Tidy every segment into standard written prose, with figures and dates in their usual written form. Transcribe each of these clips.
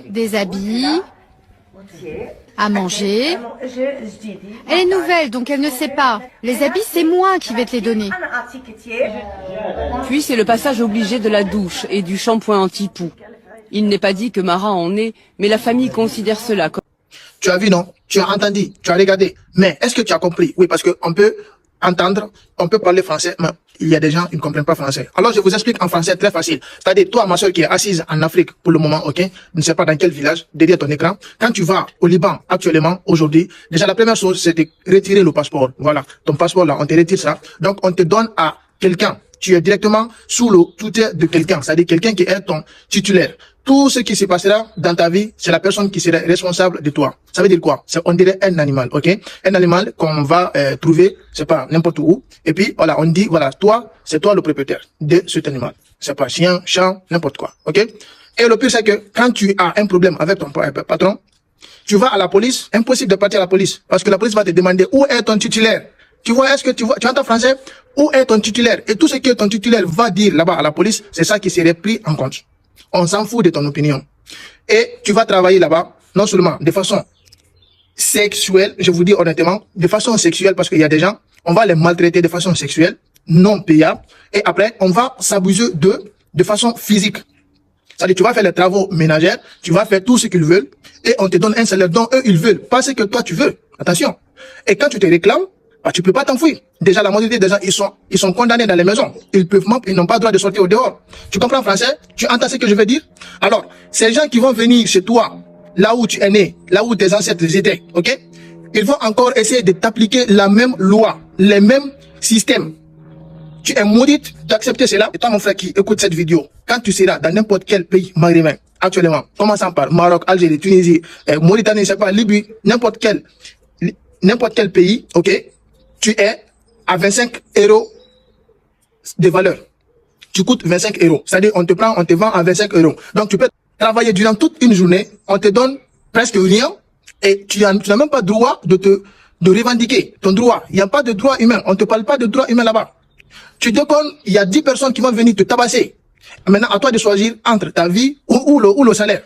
des habits, à manger. Elle est nouvelle, donc elle ne sait pas. Les habits, c'est moi qui vais te les donner. Puis c'est le passage obligé de la douche et du shampoing anti-poux. Il n'est pas dit que Mara en est, mais la famille considère cela comme... Tu as vu, non? Tu as entendu, tu as regardé. Mais est-ce que tu as compris? Oui, parce qu'on peut entendre, on peut parler français, mais il y a des gens qui ne comprennent pas français. Alors je vous explique en français très facile. C'est-à-dire, toi, ma soeur qui est assise en Afrique pour le moment, ok, ne sais pas dans quel village, derrière ton écran, quand tu vas au Liban actuellement, aujourd'hui, déjà la première chose, c'est de retirer le passeport. Voilà, ton passeport là, on te retire ça. Donc on te donne à quelqu'un. Tu es directement sous le tutelle de quelqu'un, c'est-à-dire quelqu'un qui est ton titulaire. Tout ce qui se passera dans ta vie, c'est la personne qui sera responsable de toi. Ça veut dire quoi? C'est, on dirait un animal, ok? Un animal qu'on va trouver, c'est pas n'importe où. Et puis, voilà, on dit, voilà, toi, c'est toi le propriétaire de cet animal. C'est pas chien, chat, n'importe quoi, ok? Et le pire, c'est que quand tu as un problème avec ton patron, tu vas à la police, impossible de partir à la police. Parce que la police va te demander où est ton titulaire. Tu vois, est-ce que tu entends français? Où est ton titulaire? Et tout ce que ton titulaire va dire là-bas à la police, c'est ça qui serait pris en compte. On s'en fout de ton opinion. Et tu vas travailler là-bas, non seulement de façon sexuelle, je vous dis honnêtement, de façon sexuelle, parce qu'il y a des gens, on va les maltraiter de façon sexuelle, non payable, et après, on va s'abuser de façon physique. C'est-à-dire, tu vas faire les travaux ménagers, tu vas faire tout ce qu'ils veulent, et on te donne un salaire dont eux, ils veulent, pas ce que toi, tu veux. Attention. Et quand tu te réclames, bah, tu peux pas t'enfuir. Déjà, la majorité des gens, ils sont condamnés dans les maisons. Ils n'ont pas le droit de sortir au dehors. Tu comprends français? Tu entends ce que je veux dire? Alors, ces gens qui vont venir chez toi, là où tu es né, là où tes ancêtres étaient, ok? Ils vont encore essayer de t'appliquer la même loi, les mêmes systèmes. Tu es maudite d'accepter cela. Et toi, mon frère qui écoute cette vidéo, quand tu seras dans n'importe quel pays maghrébin, actuellement, commençant par Maroc, Algérie, Tunisie, Mauritanie, je sais pas, Libye, n'importe quel pays, ok? Tu es à 25 € de valeur. Tu coûtes 25 €. C'est-à-dire, on te vend à 25 €. Donc, tu peux travailler durant toute une journée, on te donne presque rien, et tu n'as même pas droit de revendiquer ton droit. Il n'y a pas de droit humain. On ne te parle pas de droit humain là-bas. Tu déconnes, il y a 10 personnes qui vont venir te tabasser. Maintenant, à toi de choisir entre ta vie ou le salaire.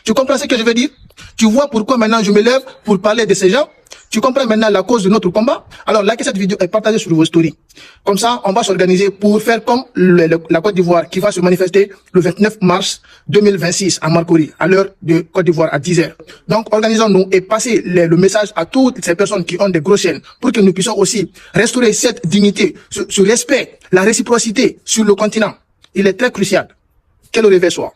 Tu comprends ce que je veux dire? Tu vois pourquoi maintenant je me lève pour parler de ces gens? Tu comprends maintenant la cause de notre combat? Alors, likez cette vidéo et partagez sur vos stories. Comme ça, on va s'organiser pour faire comme la Côte d'Ivoire qui va se manifester le 29 mars 2026 à Marcory, à l'heure de Côte d'Ivoire à 10 h. Donc, organisons-nous et passez le message à toutes ces personnes qui ont des grosses chaînes pour que nous puissions aussi restaurer cette dignité, ce respect, la réciprocité sur le continent. Il est très crucial. Que le réveil soit.